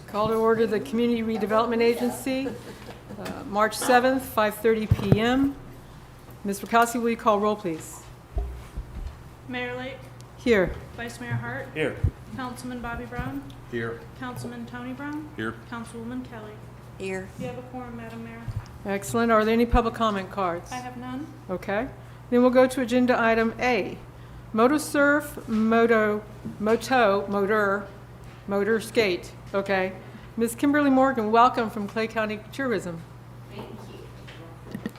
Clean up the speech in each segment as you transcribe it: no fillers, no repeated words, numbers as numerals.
Call to order the Community Redevelopment Agency, March 7th, 5:30 p.m. Ms. Rakowski, will you call roll, please? Mayor Lake, Here. Vice Mayor Hart, Here. Councilman Bobby Brown, Here. Councilman Tony Brown, Here. Councilwoman Kelly. Here. You have a quorum, Madam Mayor. Excellent. Are there any public comment cards? I have none. Okay. Then we'll go to agenda item A. Motosurf, motor skate. Okay. Ms. Kimberly Morgan, welcome from Clay County Tourism.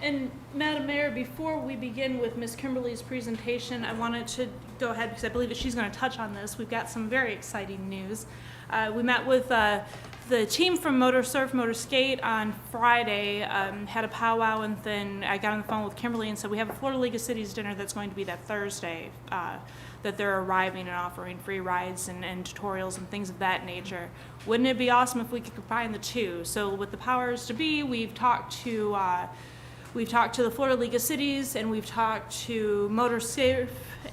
And Madam Mayor, before we begin with Ms. Kimberly's presentation, I wanted to go ahead because I believe that she's going to touch on this. We've got some very exciting news. We met with the team from Motosurf, Motor Skate on Friday, had a powwow, and then I got on the phone with Kimberly and said we have a Florida League of Cities dinner that's going to be that Thursday, that they're arriving and offering free rides and tutorials and things of that nature. Wouldn't it be awesome if we could combine the two? So with the powers to be, we've talked to the Florida League of Cities and we've talked to Motosurf,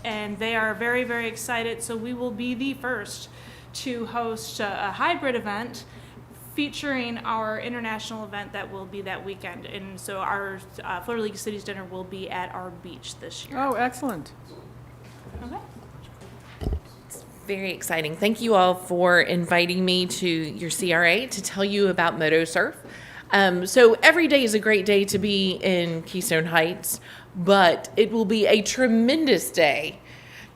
and they are very, very excited. So we will be the first to host a hybrid event featuring our international event that will be that weekend. And so our Florida League of Cities dinner will be at our beach this year. Oh, excellent. Okay. Very exciting. Thank you all for inviting me to your CRA to tell you about Motosurf. So every day is a great day to be in Keystone Heights, but it will be a tremendous day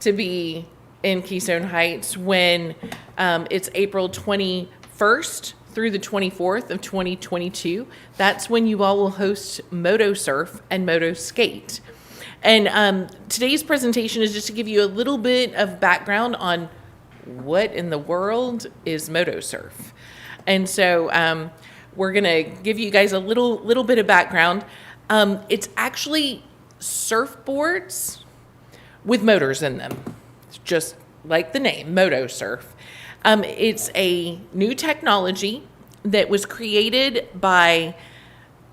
to be in Keystone Heights when it's April 21st through the 24th of 2022. That's when you all will host Motosurf and Moto Skate. And today's presentation is just to give you a little bit of background on what in the world is Motosurf. And so we're going to give you guys a little bit of background. It's actually surfboards with motors in them, just like the name, Motosurf. It's a new technology that was created by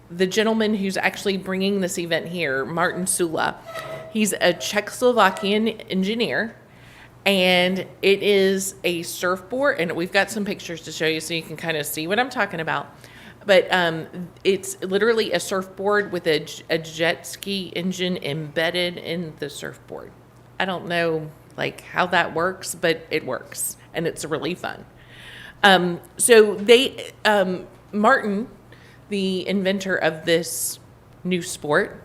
the gentleman who's actually bringing this event here, Martin Sula. He's a Czechoslovakian engineer, and it is a surfboard, and we've got some pictures to show you so you can kind of see what I'm talking about. But it's literally a surfboard with a jet ski engine embedded in the surfboard. I don't know like how that works, but it works, and it's really fun. So they, Martin, the inventor of this new sport,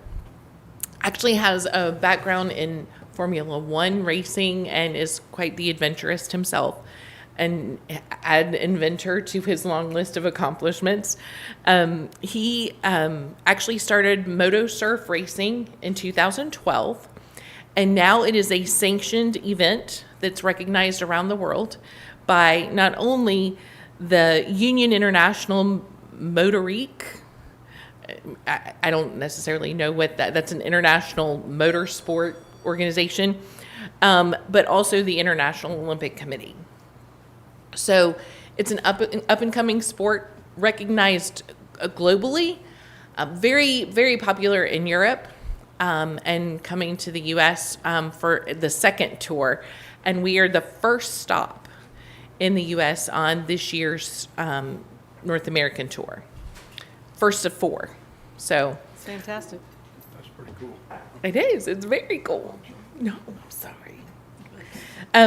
actually has a background in Formula One racing and is quite the adventurist himself, and add inventor to his long list of accomplishments. He actually started Motosurf racing in 2012, and now it is a sanctioned event that's recognized around the world by not only the Union International Motorique. I don't necessarily know what that's an international motorsport organization, but also the International Olympic Committee. So it's an up and coming sport, recognized globally, very, very popular in Europe, and coming to the U.S. For the second tour. And we are the first stop in the U.S. on this year's North American tour. First of 4. So It's fantastic. That's pretty cool. it is. It's very cool. No, I'm sorry.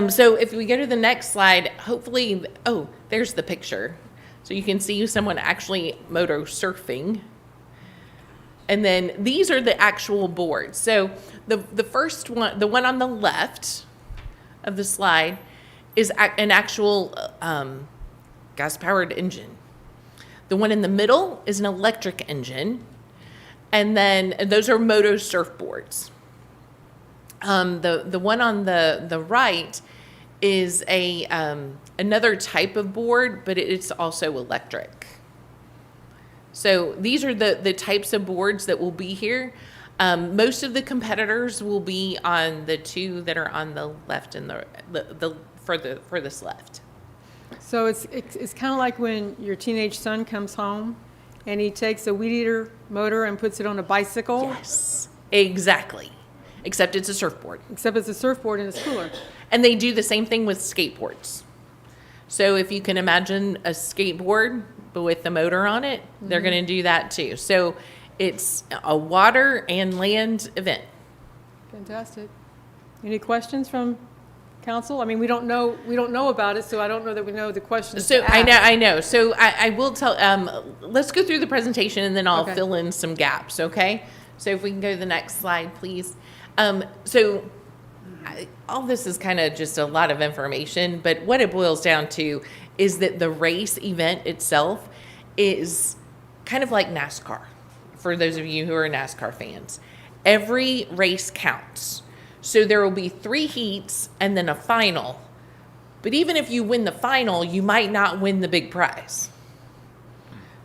So if we go to the next slide, hopefully, oh, there's the picture. So you can see someone actually motor surfing. And then these are the actual boards. So the first one, the one on the left of the slide, is an actual gas-powered engine. The one in the middle is an electric engine. And then those are moto surfboards. The one on the right is another type of board, but it's also electric. So these are the types of boards that will be here. Most of the competitors will be on the two that are on the left and the furthest left. So it's kind of like when your teenage son comes home and he takes a weed eater motor and puts it on a bicycle. Yes, exactly. Except it's a surfboard. Except it's a surfboard and it's cooler. And they do the same thing with skateboards. So if you can imagine a skateboard but with the motor on it, they're going to do that too. So it's a water and land event. Fantastic. Any questions from council? I mean, we don't know about it, so I don't know that we know the questions So to ask. I know. So I will tell, let's go through the presentation and then I'll Okay. fill in some gaps, okay? So if we can go to the next slide, please. All this is kind of just a lot of information, but what it boils down to is that the race event itself is kind of like NASCAR, for those of you who are NASCAR fans. Every race counts. So there will be 3 heats and then a final. But even if you win the final, you might not win the big prize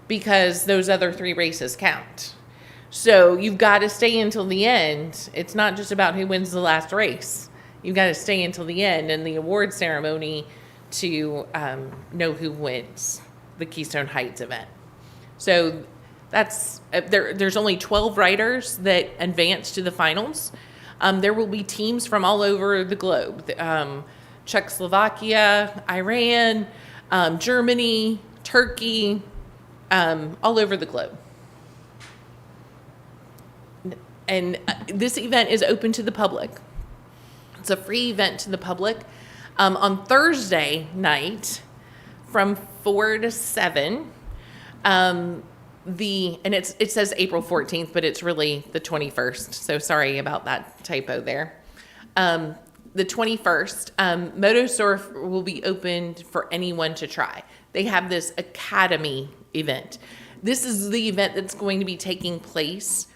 because those other 3 races count. So you've got to stay until the end. It's not just about who wins the last race. You've got to stay until the end and the award ceremony to know who wins the Keystone Heights event. So that's there's only 12 riders that advance to the finals. There will be teams from all over the globe. Czechoslovakia, Iran, Germany, Turkey, all over the globe. And this event is open to the public. It's a free event to the public. On Thursday night from 4 to 7, and it says April 14th, but it's really the 21st. So sorry about that typo there. The 21st, MotoSurf will be opened for anyone to try. They have this academy event. This is the event that's going to be taking place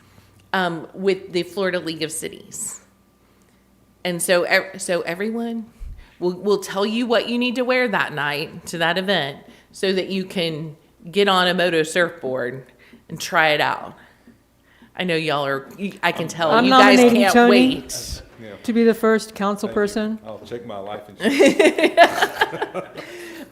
with the Florida League of Cities. And so everyone will tell you what you need to wear that night to that event so that you can get on a moto surfboard and try it out. I know y'all are, I can tell I'm you guys nominating can't Tony. wait. To be the first council person. I'll check my life insurance.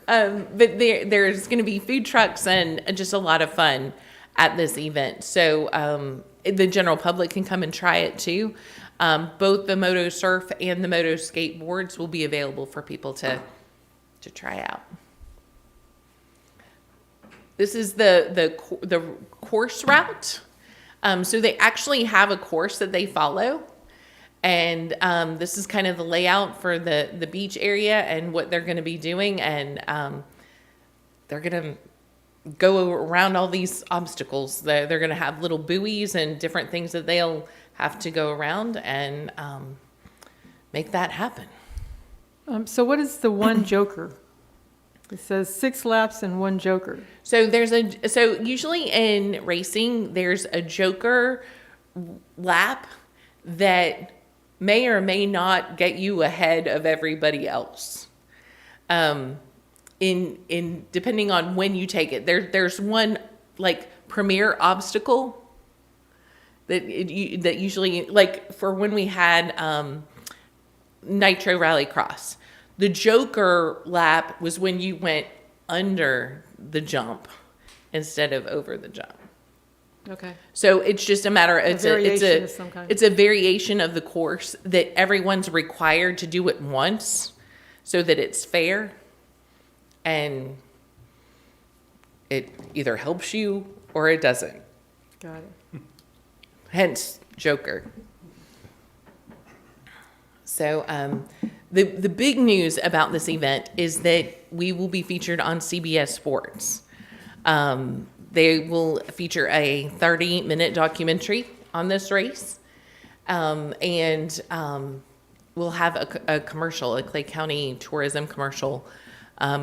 But there's going to be food trucks and just a lot of fun at this event. So the general public can come and try it too. Both the moto surf and the moto skateboards will be available for people to try out. This is the course route. So they actually have a course that they follow. And this is kind of the layout for the beach area and what they're going to be doing. And they're going to go around all these obstacles. They're going to have little buoys and different things that they'll have to go around and make that happen. So what is the one joker? It says 6 laps and 1 joker. So usually in racing, there's a joker lap that may or may not get you ahead of everybody else. In depending on when you take it, there's one like premier obstacle that usually, like for when we had Nitro Rallycross, the joker lap was when you went under the jump instead of over the jump. Okay. So it's just a matter. It's variation of some kind. It's a variation of the course that everyone's required to do it once, so that it's fair, and it either helps you or it doesn't. Got it. Hence, Joker. So the big news about this event is that we will be featured on CBS Sports. They will feature a 30-minute documentary on this race. And we'll have a commercial, a Clay County tourism commercial,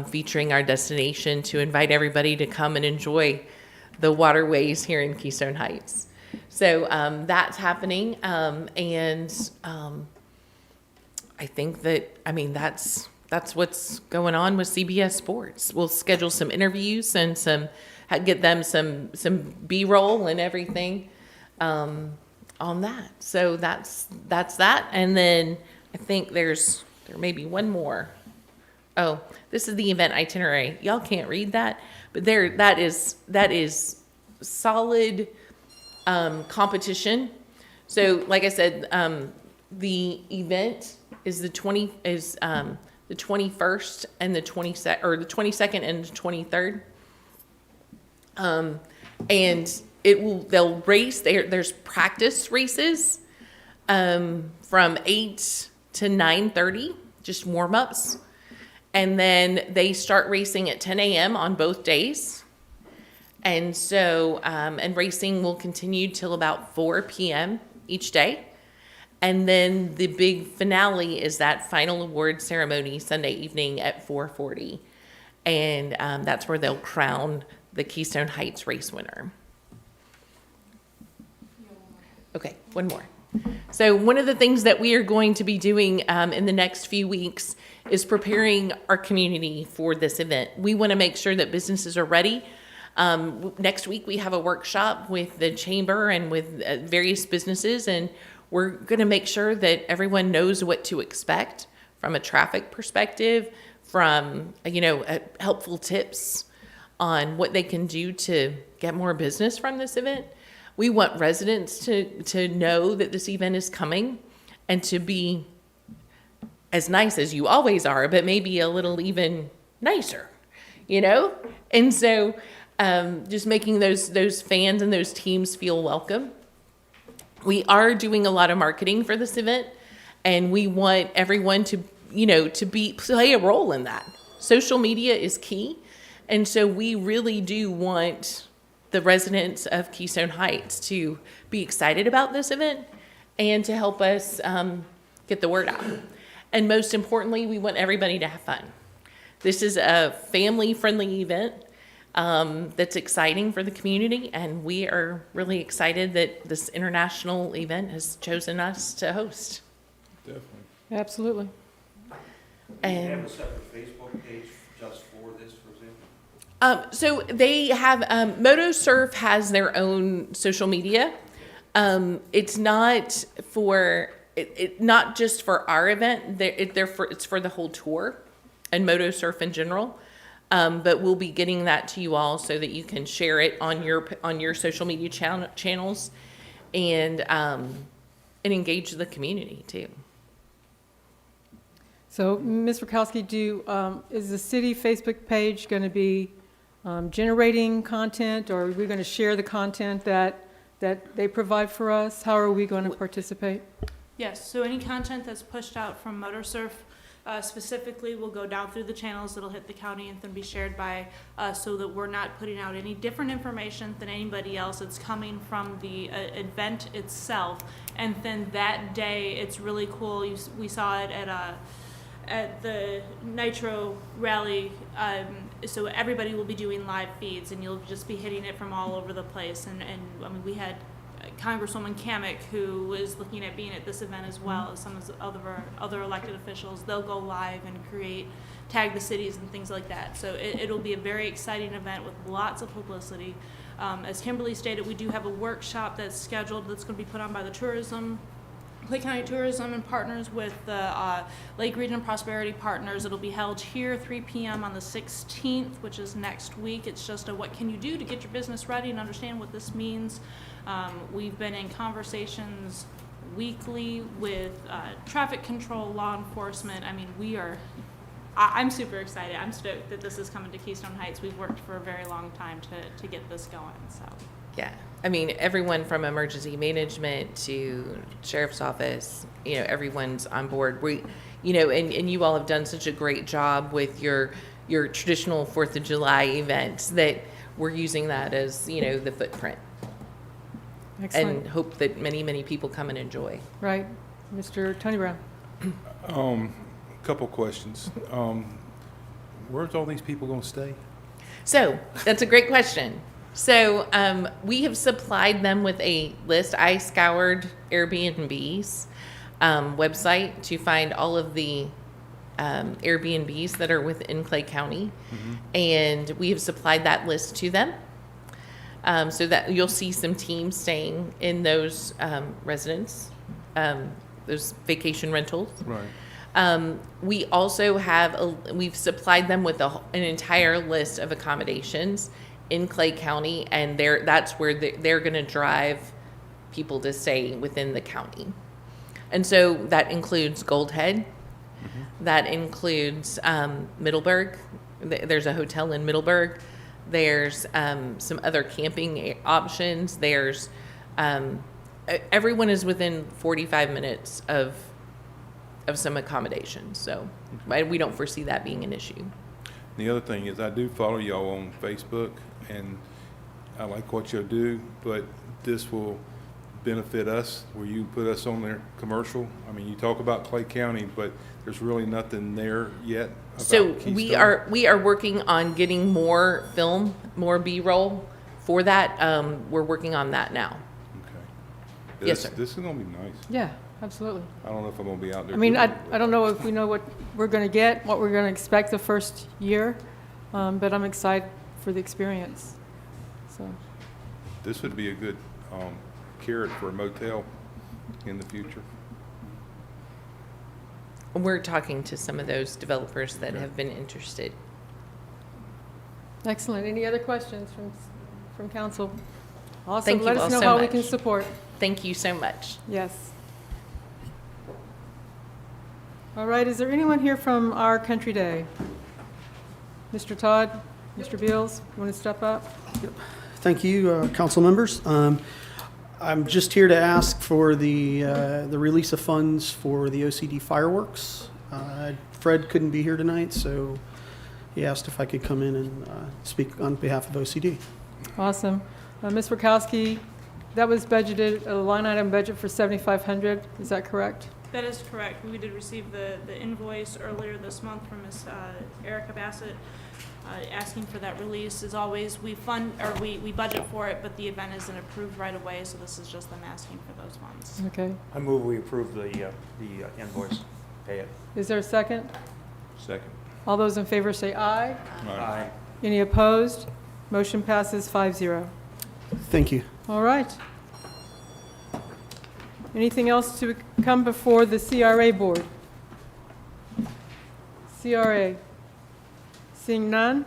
featuring our destination to invite everybody to come and enjoy the waterways here in Keystone Heights. So that's happening. And I think that's what's going on with CBS Sports. We'll schedule some interviews and get them some B-roll and everything on that. So that's that. And then I think there may be one more. Oh, this is the event itinerary. Y'all can't read that, but that is solid competition. So like I said, the event is the the 21st and the 22nd, or the 22nd and the 23rd. And they'll race, there's practice races from 8 to 9:30, just warm-ups. And then they start racing at 10 a.m. on both days. And so, and racing will continue till about 4 p.m. each day. And then the big finale is that final award ceremony Sunday evening at 4:40. And that's where they'll crown the Keystone Heights race winner. Okay, one more. So one of the things that we are going to be doing in the next few weeks is preparing our community for this event. We want to make sure that businesses are ready. Next week, we have a workshop with the chamber and with various businesses, and we're going to make sure that everyone knows what to expect from a traffic perspective, from, helpful tips on what they can do to get more business from this event. We want residents to know that this event is coming and to be as nice as you always are, but maybe a little even nicer, And so just making those fans and those teams feel welcome. We are doing a lot of marketing for this event, and we want everyone to play a role in that. Social media is key, and so we really do want the residents of Keystone Heights to be excited about this event and to help us get the word out. And most importantly, we want everybody to have fun. This is a family-friendly event that's exciting for the community, and we are really excited that this international event has chosen us to host. Definitely. Absolutely. Do you have And a separate Facebook page just for this, for example? so they have, MotoSurf has their own social media. It's not for, not just for our event, it's for the whole tour and MotoSurf in general. But we'll be getting that to you all so that you can share it on your social media channels and engage the community too. So, Ms. Rakowski, is the city Facebook page going to be generating content, or are we going to share the content that they provide for us? How are we going to participate? Yes, so any content that's pushed out from MotoSurf specifically will go down through the channels. It'll hit the county and then be shared by us, so that we're not putting out any different information than anybody else. It's coming from the event itself. And then that day, it's really cool. We saw it at the Nitro rally. So everybody will be doing live feeds, and you'll just be hitting it from all over the place. And I mean, we had Congresswoman Kamek, who was looking at being at this event as well as some of the other elected officials. They'll go live and tag the cities and things like that. So it'll be a very exciting event with lots of publicity. As Kimberly stated, we do have a workshop that's scheduled that's going to be put on by the Clay County Tourism and partners with the Lake Region Prosperity Partners. It'll be held here 3 p.m. on the 16th, which is next week. It's just a what can you do to get your business ready and understand what this means. We've been in conversations weekly with traffic control, law enforcement. I mean, I'm super excited. I'm stoked that this is coming to Keystone Heights. We've worked for a very long time to get this going, so. Yeah, I mean, everyone from emergency management to sheriff's office, everyone's on board. And you all have done such a great job with your traditional 4th of July events that we're using that as, the footprint. Excellent. And hope that many, many people come and enjoy. Right. Mr. Tony Brown. Couple questions. Where's all these people gonna stay? So that's a great question. So we have supplied them with a list. I scoured Airbnb's website to find all of the Airbnbs that are within Clay County, and we have supplied that list to them. So that you'll see some teams staying in those residents, those vacation rentals. Right. We also we've supplied them with an entire list of accommodations in Clay County, and that's where they're going to drive people to stay within the county. And so that includes Gold Head, That includes Middleburg. There's a hotel in Middleburg. There's some other camping options. There's everyone is within 45 minutes of some accommodations. So we don't foresee that being an issue. The other thing is I do follow y'all on Facebook, and I like what you do, but this will benefit us where you put us on their commercial. I mean, you talk about Clay County, but there's really nothing there yet about So Keystone. we are working on getting more film, more B-roll for that. We're working on that now. Okay. Yes, sir. This is gonna be nice. Yeah, absolutely. I don't know if I'm gonna be out there. I mean, doing it, I don't know if we know what we're going to get, what we're going to expect the first year, but I'm excited for the experience. So, This would be a good carrot for a motel in the future. We're talking to some of those developers that have been interested. excellent. Any other questions from council? Awesome. Thank you Let all us know so how we much. can support. Thank you so much. Yes. All right, is there anyone here from Our Country Day? Mr. Todd, Mr. Beals, you want to step up? Thank you, council members. I'm just here to ask for the release of funds for the OCD fireworks. Fred couldn't be here tonight, so he asked if I could come in and speak on behalf of OCD. Awesome. Ms. Rakowski, that was budgeted, a line item budget for $7,500, is that correct? That is correct. We did receive the invoice earlier this month from Ms. Erica Bassett, asking for that release. As always, we budget for it, but the event isn't approved right away, so this is just them asking for those funds. Okay. I move we approve the invoice, pay it. Is there a second? Second. All those in favor say aye. All right. Any opposed? Motion passes 5-0. Thank you. All right. Anything else to come before the CRA board? CRA. Seeing none,